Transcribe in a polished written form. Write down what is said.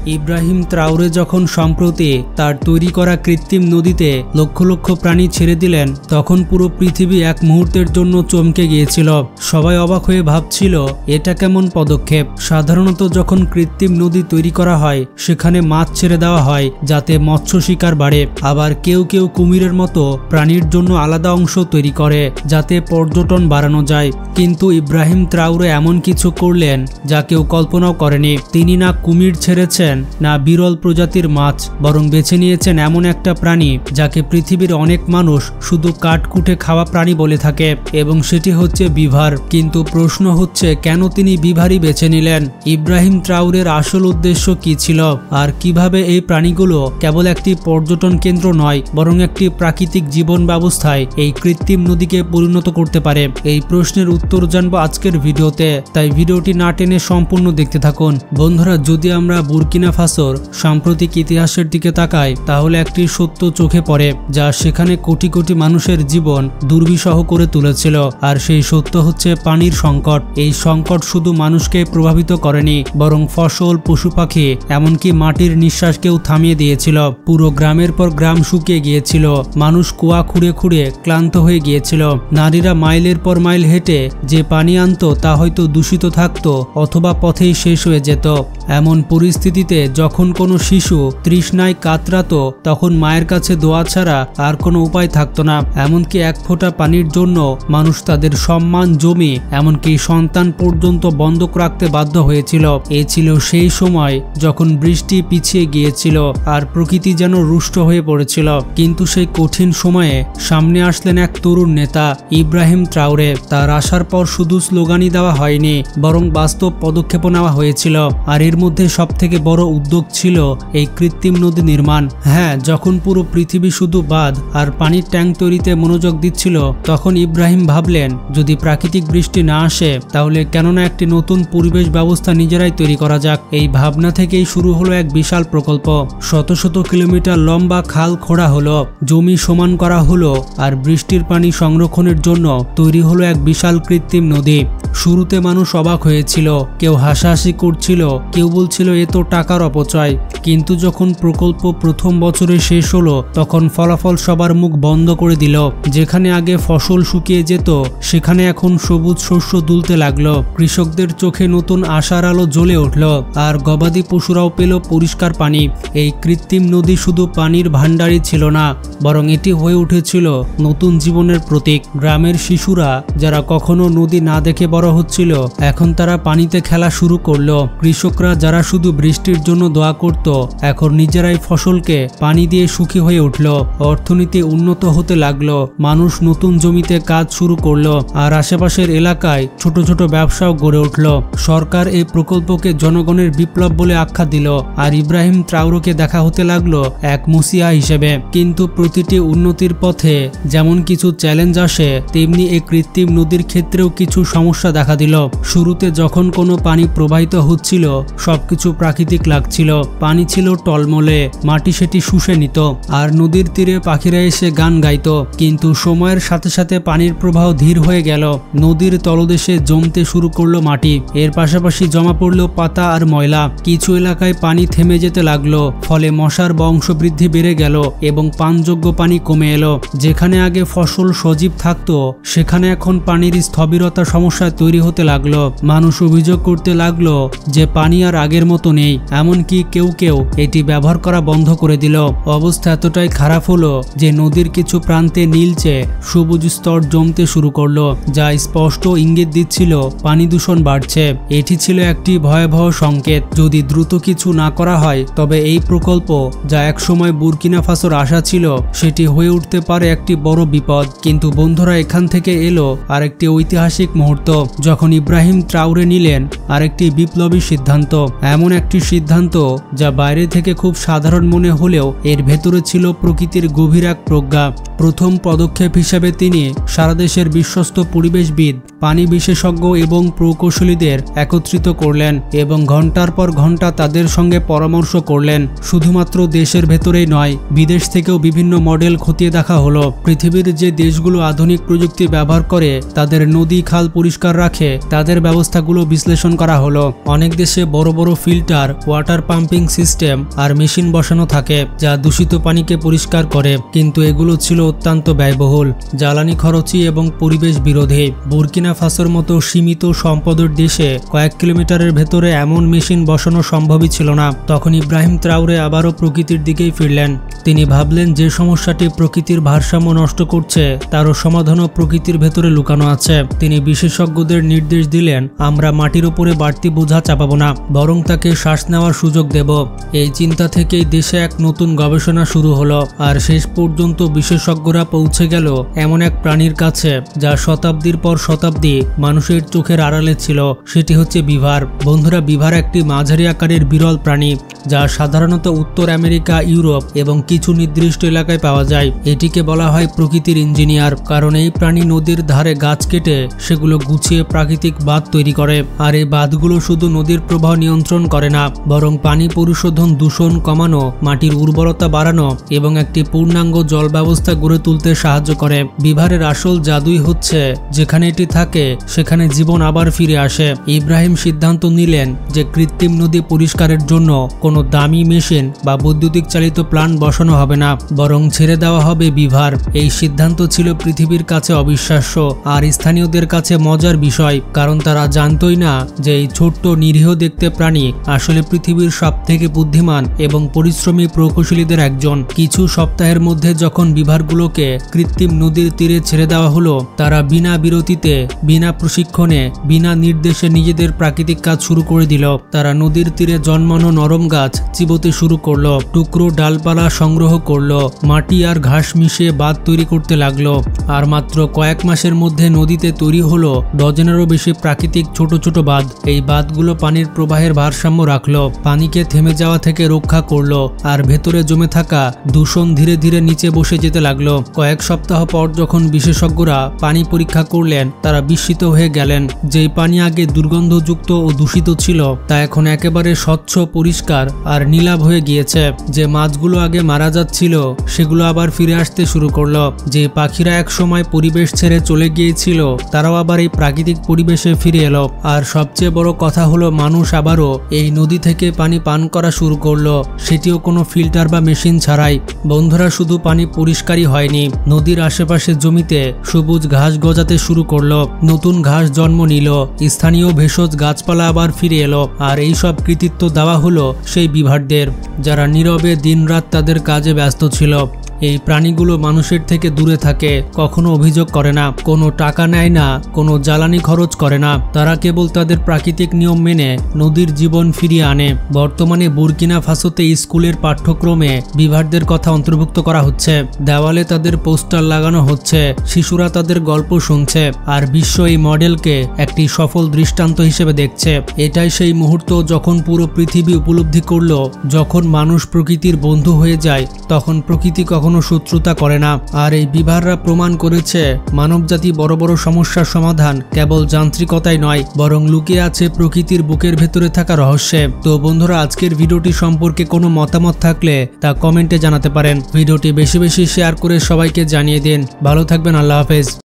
Ibrahim Traore যখন সম্প্রতি তার তৈরি করা কৃত্রিম নদীতে লক্ষ লক্ষ প্রাণী ছেড়ে দিলেন, তখন পুরো পৃথিবী এক মুহূর্তের জন্য চমকে গিয়েছিল। সবাই অবাক হয়ে ভাবছিল এটা কেমন পদক্ষেপ। সাধারণত যখন কৃত্রিম নদী তৈরি করা হয় সেখানে মাছ ছেড়ে দেওয়া হয় যাতে মৎস্য শিকার বাড়ে। আবার কেউ কেউ কুমিরের মতো প্রাণীর জন্য আলাদা অংশ তৈরি করে যাতে পর্যটন বাড়ানো যায়। কিন্তু ইব্রাহিম ট্রাওরে এমন কিছু করলেন যা কেউ কল্পনাও করেনি। তিনি না কুমির ছেড়েছেন না বিরল প্রজাতির মাছ, বরং বেছে নিয়েছেন এমন একটা প্রাণী যাকে পৃথিবীর অনেক মানুষ শুধু কাঠকুটে খাওয়া প্রাণী বলে থাকে, এবং সেটি হচ্ছে বিভার। কিন্তু প্রশ্ন হচ্ছে কেন তিনি বিভারই বেছে নিলেন? ইব্রাহিম ট্রাওরের আসল উদ্দেশ্য কি ছিল, আর কিভাবে এই প্রাণীগুলো কেবল একটি পর্যটন কেন্দ্র নয় বরং একটি প্রাকৃতিক জীবন ব্যবস্থায় এই কৃত্রিম নদীকে পরিণত করতে পারে? এই প্রশ্নের উত্তর জানবো আজকের ভিডিওতে, তাই ভিডিওটি না টেনে সম্পূর্ণ দেখতে থাকুন। বন্ধুরা, যদি আমরা বুর্কিনা ফাসোর সাম্প্রতিক ইতিহাসের দিকে তাকাই তাহলে একটি সত্য চোখে পড়ে যা সেখানে কোটি কোটি মানুষের জীবন দুর্বিষহ করে তুলেছিল। আর সেই সত্য হচ্ছে পানির সংকট। এই সংকট শুধু মানুষকে প্রভাবিত করেনি, বরং ফসল, পশু পাখি, এমনকি মাটির নিঃশ্বাসকেও থামিয়ে দিয়েছিল। পুরো গ্রামের পর গ্রাম শুকিয়ে গিয়েছিল। মানুষ কুয়া খুঁড়ে খুঁড়ে ক্লান্ত হয়ে গিয়েছিল। নারীরা মাইলের পর মাইল হেঁটে যে পানি আনতো তা হয়তো দূষিত থাকতো অথবা পথেই শেষ হয়ে যেত। এমন পরিস্থিতিতে যখন কোনো শিশু তৃষ্ণায় কাতরাতো তখন মায়ের কাছে দোয়া ছাড়া আর কোনো উপায় থাকতো না। এমনকি এক ফোঁটা পানির জন্য মানুষ তাদের সম্মান, জমি, এমনকি সন্তান পর্যন্ত বন্ধক রাখতে বাধ্য হয়েছিল। এ ছিল সেই সময় যখন বৃষ্টি পিছিয়ে গিয়েছিল আর প্রকৃতি যেন রুষ্ট হয়ে পড়েছিল। কিন্তু সেই কঠিন সময়ে সামনে আসলেন এক তরুণ নেতা, ইব্রাহিম ট্রাওরে। তার আসার পর শুধু স্লোগানই দেওয়া হয়নি, বরং বাস্তব পদক্ষেপও নেওয়া হয়েছিল। আর এর মধ্যে সবথেকে বড় উদ্যোগ ছিল এই কৃত্রিম নদী নির্মাণ। হ্যাঁ, যখন পুরো পৃথিবী শুধু বাঁধ আর পানির ট্যাঙ্ক তৈরিতে মনোযোগ দিচ্ছিল, তখন ইব্রাহিম ভাবলেন যদি প্রাকৃতিক বৃষ্টি না আসে তাহলে কেননা একটি নতুন পরিবেশ ব্যবস্থা নিজেরাই তৈরি করা যাক। এই ভাবনা থেকেই শুরু হলো এক বিশাল প্রকল্প। শত শত কিলোমিটার লম্বা খাল খোঁড়া হলো, জমি সমান করা হলো, আর বৃষ্টির পানি সংরক্ষণের জন্য তৈরি হলো এক বিশাল কৃত্রিম নদী। শুরুতে মানুষ অবাক হয়েছিল, কেউ হাসাহাসি করছিল, কেউ বলছিল এ তো টাকার অপচয়। কিন্তু যখন প্রকল্প প্রথম বছরে শেষ হলো তখন ফলাফল সবার মুখ বন্ধ করে দিল। যেখানে আগে ফসল শুকিয়ে যেত সেখানে এখন সবুজ শস্য দুলতে লাগলো। কৃষকদের চোখে নতুন আশার আলো জ্বলে উঠল, আর গবাদি পশুরাও পেল পরিষ্কার পানি। এই কৃত্রিম নদী শুধু পানির ভাণ্ডারই ছিল না, বরং এটি হয়ে উঠেছিল নতুন জীবনের প্রতীক। গ্রামের শিশুরা যারা কখনো নদী না দেখে বড় হচ্ছিল, এখন তারা পানিতে খেলা শুরু করলো। কৃষকরা যারা শুধু বৃষ্টির জন্য দোয়া করত, এখন নিজেরাই ফসলকে পানি দিয়ে সুখী হয়ে উঠল। অর্থনীতি উন্নত হতে লাগলো, মানুষ নতুন জমিতে কাজ শুরু করলো, আর আশেপাশের এলাকায় ছোট ছোট ব্যবসাও গড়ে উঠল। সরকার এই প্রকল্পকে জনগণের বিপ্লব বলে আখ্যা দিল, আর ইব্রাহিম ট্রাওরেকে দেখা হতে লাগলো এক মুসিয়া হিসেবে। কিন্তু প্রতিটি উন্নতির পথে যেমন কিছু চ্যালেঞ্জ আসে, তেমনি এই কৃত্রিম নদীর ক্ষেত্রেও কিছু সমস্যা দেখা দিল। শুরুতে যখন কোনো পানি প্রবাহিত হচ্ছিল সবকিছু প্রাকৃতিক লাগছিল। পানি ছিল টলমলে, মাটি সেটি শুষে নিত, আর নদীর তীরে পাখিরা এসে গান গাইত। কিন্তু সময়ের সাথে সাথে পানির প্রবাহ ধীর হয়ে গেল। নদীর তলদেশে জমতে শুরু করলো মাটি, এর পাশাপাশি জমা পড়লো পাতা আর ময়লা। কিছু এলাকায় পানি থেমে যেতে লাগলো, ফলে মশার বংশবৃদ্ধি বেড়ে গেল এবং পানযোগ্য পানি কমে এলো। যেখানে আগে ফসল সজীব থাকতো সেখানে এখন পানির স্থবিরতা সমস্যা তৈরি হতে লাগলো। মানুষ অভিযোগ করতে লাগলো যে পানি আর আগের মতো নেই, এমনকি কেউ কেউ এটি ব্যবহার করা বন্ধ করে দিল। অবস্থা এতটাই খারাপ হলো যে নদীর কিছু প্রান্তে নীলচে সবুজ স্তর জমতে শুরু করলো, যা স্পষ্ট ইঙ্গিত দিচ্ছিল পানি দূষণ বাড়ছে। এটি ছিল একটি ভয়াবহ সংকেত। যদি দ্রুত কিছু না করা হয় তবে এই প্রকল্প, যা একসময় বুর্কিনা ফাসোর আশা ছিল, সেটি হয়ে উঠতে পারে একটি বড় বিপদ। কিন্তু বন্ধুরা, এখান থেকে এলো আরেকটি ঐতিহাসিক মুহূর্ত, যখন ইব্রাহিম ট্রাওরে নিলেন আরেকটি বিপ্লবী সিদ্ধান্ত। এমন একটি সিদ্ধান্ত যা বাইরে থেকে খুব সাধারণ মনে হলেও এর ভেতরে ছিল প্রকৃতির গভীর এক প্রজ্ঞা। প্রথম পদক্ষেপ হিসেবে তিনি সারা দেশের বিশ্বস্ত পরিবেশবিদ, পানি বিশেষজ্ঞ এবং প্রকৌশলীদের একত্রিত করলেন এবং ঘন্টার পর ঘন্টা তাদের সঙ্গে পরামর্শ করলেন। শুধুমাত্র দেশের ভেতরেই নয়, বিদেশ থেকেও বিভিন্ন মডেল খতিয়ে দেখা হলো। পৃথিবীর যে দেশগুলো আধুনিক প্রযুক্তি ব্যবহার করে তাদের নদী খাল পরিষ্কার রাখে তাদের ব্যবস্থাগুলো বিশ্লেষণ করা হলো। অনেক দেশে বড় বড় ফিল্টার, ওয়াটার পাম্পিং সিস্টেম আর মেশিন বসানো থাকে যা দূষিত পানিকে পরিষ্কার করে, কিন্তু এগুলো ছিল অত্যন্ত ব্যয়বহুল, জ্বালানি খরচী এবং পরিবেশ বিরোধী। বুর্কিনা ফাসোর মতো সীমিত সম্পদের দেশে কয়েক কিলোমিটারের ভেতরে এমন মেশিন বসানো সম্ভবই ছিল না। তখন ইব্রাহিম ট্রাওরে আবারও প্রকৃতির দিকেই ফিরলেন। তিনি ভাবলেন যে সমস্যাটি প্রকৃতির ভারসাম্য নষ্ট করছে তারও সমাধানও প্রকৃতির ভেতরে লুকানো আছে। তিনি বিশেষজ্ঞদের নির্দেশ দিলেন, আমরা মাটির উপরে বাড়তি বোঝা চাপাবো না, বরং তাকে শ্বাস নেওয়ার সুযোগ দেব। এই চিন্তা থেকেই দেশে এক নতুন গবেষণা শুরু হলো, আর শেষ পর্যন্ত বিশেষজ্ঞরা পৌঁছে গেল এমন এক প্রাণীর কাছে যা শতাব্দীর পর শতাব্দী মানুষের চোখের আড়ালে ছিল। সেটি হচ্ছে বিভার। বন্ধুরা, বিভার একটি মাঝারি আকারের বিরল প্রাণী যা সাধারণত উত্তর আমেরিকা, ইউরোপ এবং কিছু নির্দিষ্ট এলাকায় পাওয়া যায়। এটিকে বলা হয় প্রকৃতির ইঞ্জিনিয়ার, কারণ এই প্রাণী নদীর ধারে গাছ কেটে সেগুলো গুছিয়ে প্রাকৃতিক বাঁধ তৈরি করে। আর এই বাঁধগুলো শুধু নদীর প্রবাহ নিয়ন্ত্রণ করে না, বরং পানি পরিশোধন, দূষণ কমানো, মাটির উর্বরতা বাড়ানো এবং একটি পূর্ণাঙ্গ জল ব্যবস্থা গড়ে তুলতে সাহায্য করে। বিভারের আসল জাদুই হচ্ছে যেখানে এটি থাকে সেখানে জীবন আবার ফিরে আসে। ইব্রাহিম সিদ্ধান্ত নিলেন যে কৃত্রিম নদী পরিষ্কারের জন্য কোনো দামি মেশিন বা বৈদ্যুতিক চালিত প্লান্ট বসানো হবে না, বরং ছেড়ে দেওয়া হবে বিভার। এই সিদ্ধান্ত ছিল পৃথিবীর কাছে অবিশ্বাস্য আর স্থানীয়দের কাছে মজার বিষয়, কারণ তারা জানতই না যে এই ছোট্ট নিরীহ দেখতে প্রাণী আসলে পৃথিবীর সবথেকে বুদ্ধিমান এবং পরিশ্রমী প্রকৌশলীদের একজন। কিছু সপ্তাহের মধ্যে যখন বিভারগুলোকে কৃত্রিম নদীর তীরে ছেড়ে দেওয়া হলো, তারা বিনা বিরতিতে, বিনা প্রশিক্ষণে, বিনা নির্দেশে নিজেদের প্রাকৃতিক কাজ শুরু করে দিল। তারা নদীর তীরে জন্মানো নরম গাছ চিবোতে শুরু করলো, টুকরো ডালপালা সংগ্রহ করলো, মাটি আর ঘাস মিশিয়ে বাঁধ তৈরি করতে লাগলো। আর মাত্র কয়েক মাসের মধ্যে নদীতে তৈরি হলো ডজনেরও বেশি প্রাকৃতিক ছোট ছোট বাঁধ। এই বাঁধগুলো পানির প্রবাহের ভারসাম্য রাখলো, পানিকে থেমে যাওয়া থেকে রক্ষা করলো, আর ভেতরে জমে থাকা দূষণ ধীরে ধীরে নিচে বসে যেতে লাগলো। কয়েক সপ্তাহ পর যখন বিশেষজ্ঞরা পানি পরীক্ষা করলেন, তারা বিস্মিত হয়ে গেলেন। যেই পানি আগে দুর্গন্ধযুক্ত ও দূষিত ছিল তা এখন একেবারে স্বচ্ছ, পরিষ্কার আর নীলাভ হয়ে গিয়েছে। যে মাছগুলো আগে মারা যাচ্ছিল সেগুলো আবার ফিরে আসতে শুরু করলো। যে পাখিরা এক সময় পরিবেশ ছেড়ে চলে গিয়েছিল তারাও আবার এই প্রাকৃতিক পরিবেশে ফিরে এলো। আর সবচেয়ে বড় কথা হলো, মানুষ আবারও এই নদী থেকে পানি পান করা শুরু করলো, সেটিও কোনো ফিল্টার বা মেশিন ছাড়াই। বন্ধুরা, শুধু পানি পরিষ্কারই হয়নি, নদীর আশেপাশে জমিতে সবুজ ঘাস গজাতে শুরু করলো, নতুন ঘাস জন্ম নিল, স্থানীয় ভেষজ গাছপালা আবার ফিরে এলো। আর এই সব কৃতিত্ব দেওয়া হলো সেই বিভারদের, যারা নীরবে দিনরাত তাদের কাজে ব্যস্ত ছিল। এই প্রাণীগুলো মানুষের থেকে দূরে থাকে, কখনো অভিযোগ করে না, কোনো টাকা নেয় না, কোনো জ্বালানি খরচ করে না। তারা কেবল তাদের প্রাকৃতিক নিয়ম মেনে নদীর জীবন ফিরিয়ে আনে। বর্তমানে বুর্কিনা ফাসোতে স্কুলের পাঠ্যক্রমে বিভারদের কথা অন্তর্ভুক্ত করা হচ্ছে, দেওয়ালে তাদের পোস্টার লাগানো হচ্ছে, শিশুরা তাদের গল্প শুনছে, আর বিশ্ব এই মডেলকে একটি সফল দৃষ্টান্ত হিসেবে দেখছে। এটাই সেই মুহূর্ত যখন পুরো পৃথিবী উপলব্ধি করলো, যখন মানুষ প্রকৃতির বন্ধু হয়ে যায় তখন প্রকৃতি কখনো শত্রুতা করে না। আর এই বিভাররা প্রমাণ করেছে মানবজাতি বড় বড় সমস্যার সমাধান কেবল যান্ত্রিকতায় নয়, বরং লুকিয়ে আছে প্রকৃতির বুকের ভেতরে থাকা রহস্যে। তো বন্ধুরা, আজকের ভিডিওটি সম্পর্কে কোনো মতামত থাকলে তা কমেন্টে জানাতে পারেন। ভিডিওটি বেশি বেশি শেয়ার করে সবাইকে জানিয়ে দিন। ভালো থাকবেন। আল্লাহ হাফেজ।